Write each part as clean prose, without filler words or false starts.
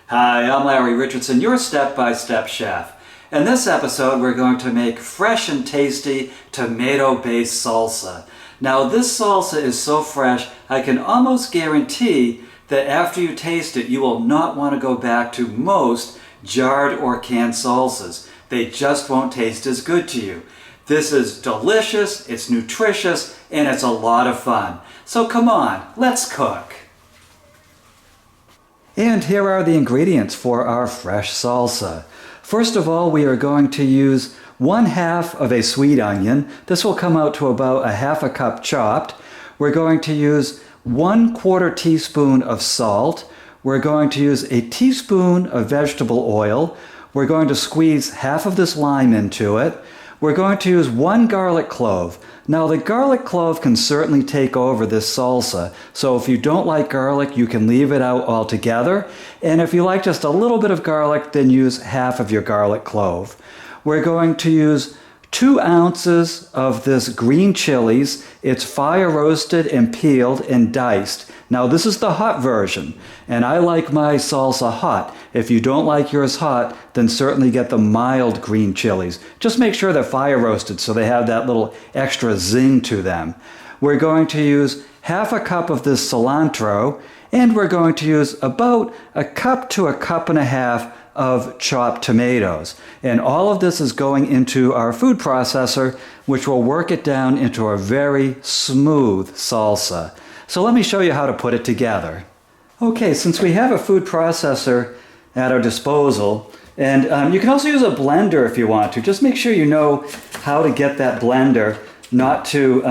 Hi, I'm Larry Richardson, your step-by-step chef. In this episode, we're going to make fresh and tasty tomato-based salsa. Now, this salsa is so fresh, I can almost guarantee that after you taste it, you will not want to go back to most jarred or canned salsas. They just won't taste as good to you. This is delicious, it's nutritious, and it's a lot of fun. So come on, let's cook. And here are the ingredients for our fresh salsa. First of all, we are going to use 1/2 of a sweet onion. This will come out to about a 1/2 cup chopped. We're going to use 1/4 teaspoon of salt. We're going to use a teaspoon of vegetable oil. We're going to squeeze 1/2 of this lime into it. We're going to use 1 garlic clove. Now the garlic clove can certainly take over this salsa, so if you don't like garlic, you can leave it out altogether. And if you like just a little bit of garlic, then use 1/2 of your garlic clove. We're going to use 2 ounces of this green chilies. It's fire roasted and peeled and diced. Now this is the hot version, and I like my salsa hot. If you don't like yours hot, then certainly get the mild green chilies. Just make sure they're fire roasted so they have that little extra zing to them. We're going to use 1/2 cup of this cilantro, and we're going to use about 1 cup to 1.5 cups of chopped tomatoes. And all of this is going into our food processor, which will work it down into a very smooth salsa. So let me show you how to put it together. Okay, since we have a food processor at our disposal, and you can also use a blender if you want to. Just make sure you know how to get that blender not to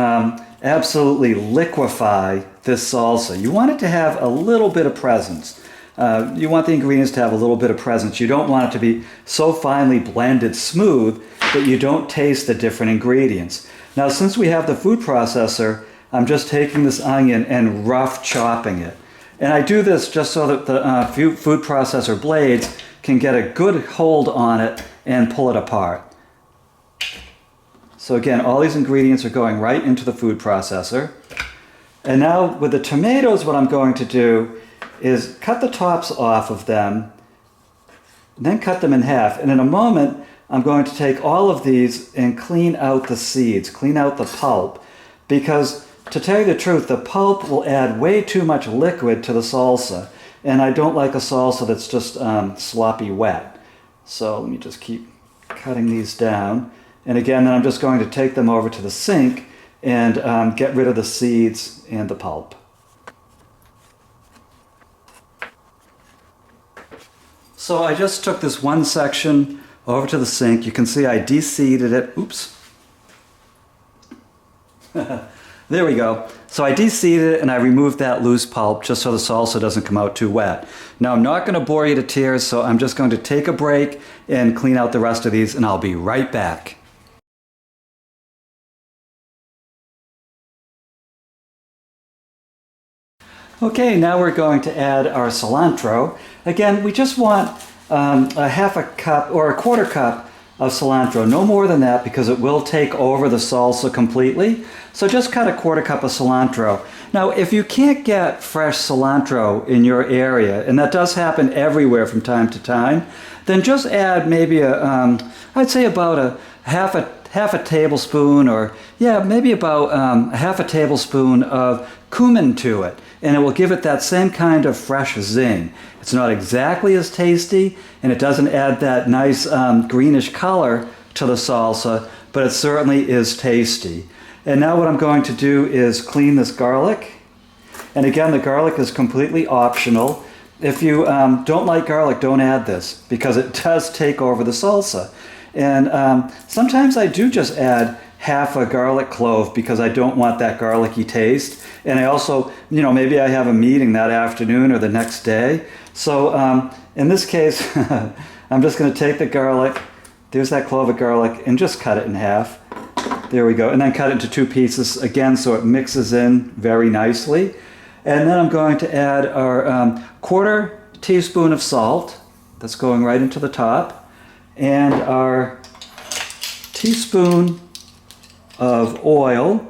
absolutely liquefy this salsa. You want it to have a little bit of presence. You want the ingredients to have a little bit of presence. You don't want it to be so finely blended smooth that you don't taste the different ingredients. Now, since we have the food processor, I'm just taking this onion and rough chopping it. And I do this just so that the food processor blades can get a good hold on it and pull it apart. So again, all these ingredients are going right into the food processor. And now with the tomatoes, what I'm going to do is cut the tops off of them, then cut them in half. And in a moment, I'm going to take all of these and clean out the seeds, clean out the pulp, because to tell you the truth, the pulp will add way too much liquid to the salsa, and I don't like a salsa that's just sloppy wet. So let me just keep cutting these down. And again, then I'm just going to take them over to the sink and get rid of the seeds and the pulp. So I just took this one section over to the sink. You can see I de-seeded it. Oops. There we go. So I de-seeded it and I removed that loose pulp just so the salsa doesn't come out too wet. Now I'm not going to bore you to tears, so I'm just going to take a break and clean out the rest of these, and I'll be right back. Okay, now we're going to add our cilantro. Again, we just want a 1/2 cup or 1/4 cup of cilantro, no more than that, because it will take over the salsa completely. So just cut a 1/4 cup of cilantro. Now, if you can't get fresh cilantro in your area, and that does happen everywhere from time to time, then just add maybe I'd say about a half a tablespoon, or yeah, maybe about a 1/2 tablespoon of cumin to it, and it will give it that same kind of fresh zing. It's not exactly as tasty, and it doesn't add that nice greenish color to the salsa, but it certainly is tasty. And now what I'm going to do is clean this garlic. And again, the garlic is completely optional. If you don't like garlic, don't add this, because it does take over the salsa. And sometimes I do just add 1/2 a garlic clove because I don't want that garlicky taste. And I also, maybe I have a meeting that afternoon or the next day. So in this case, I'm just going to take the garlic, there's that clove of garlic, and just cut it in half. There we go. And then cut it into 2 pieces again so it mixes in very nicely. And then I'm going to add our 1/4 teaspoon of salt. That's going right into the top. And our teaspoon of oil.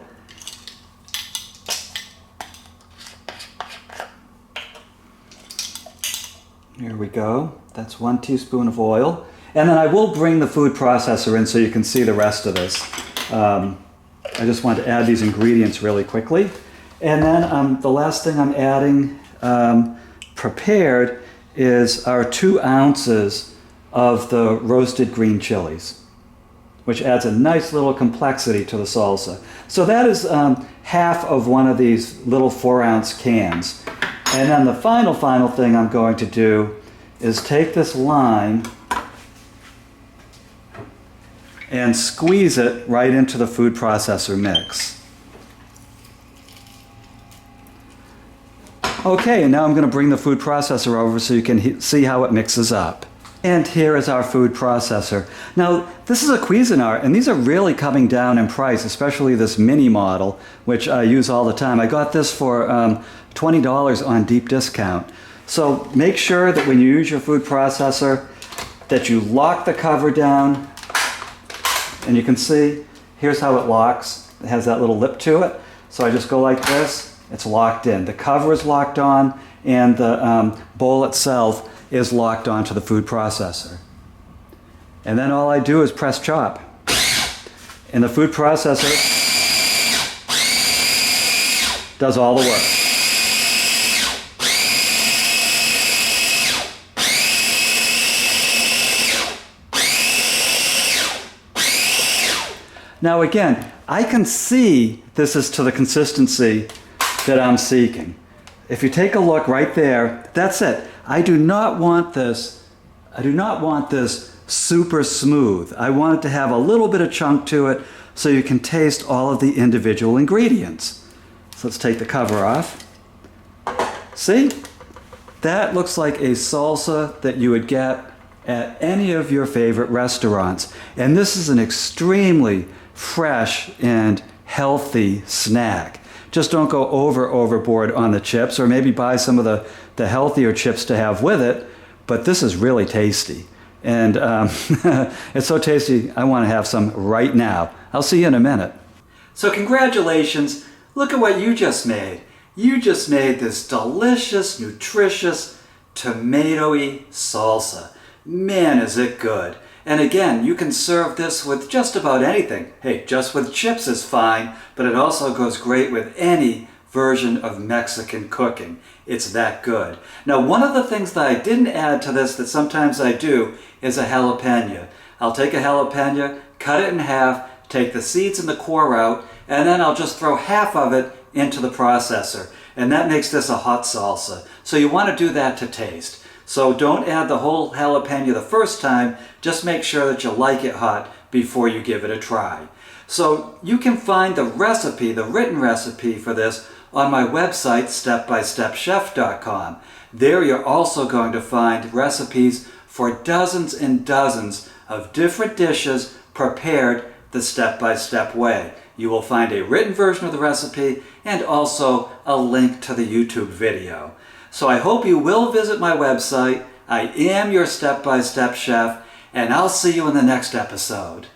There There we go. That's 1 teaspoon of oil. And then I will bring the food processor in so you can see the rest of this. I just want to add these ingredients really quickly. And then the last thing I'm adding prepared is our 2 ounces of the roasted green chilies, which adds a nice little complexity to the salsa. So that is half of one of these little 4-ounce cans. And then the final thing I'm going to do is take this lime and squeeze it right into the food processor mix. Okay, and now I'm going to bring the food processor over so you can see how it mixes up. And here is our food processor. Now, this is a Cuisinart, and these are really coming down in price, especially this mini model, which I use all the time. I got this for $20 on deep discount. So make sure that when you use your food processor that you lock the cover down. And you can see, here's how it locks. It has that little lip to it. So I just go like this, it's locked in. The cover is locked on, and the bowl itself is locked onto the food processor. And then all I do is press chop. And the food processor does all the work. Now again, I can see this is to the consistency that I'm seeking. If you take a look right there, that's it. I do not want this super smooth. I want it to have a little bit of chunk to it so you can taste all of the individual ingredients. So let's take the cover off. See? That looks like a salsa that you would get at any of your favorite restaurants. And this is an extremely fresh and healthy snack. Just don't go overboard on the chips, or maybe buy some of the healthier chips to have with it, but this is really tasty. And it's so tasty, I want to have some right now. I'll see you in a minute. So congratulations, look at what you just made. You just made this delicious, nutritious, tomatoey salsa. Man, is it good. And again, you can serve this with just about anything. Hey, just with chips is fine, but it also goes great with any version of Mexican cooking. It's that good. Now, one of the things that I didn't add to this that sometimes I do is a jalapeno. I'll take a jalapeno, cut it in half, take the seeds and the core out, and then I'll just throw half of it into the processor. And that makes this a hot salsa. So you want to do that to taste. So don't add the whole jalapeno the first time, just make sure that you like it hot before you give it a try. So you can find the recipe, the written recipe for this on my website, stepbystepchef.com. There you're also going to find recipes for dozens and dozens of different dishes prepared the step-by-step way. You will find a written version of the recipe and also a link to the YouTube video. So I hope you will visit my website. I am your step-by-step chef, and I'll see you in the next episode.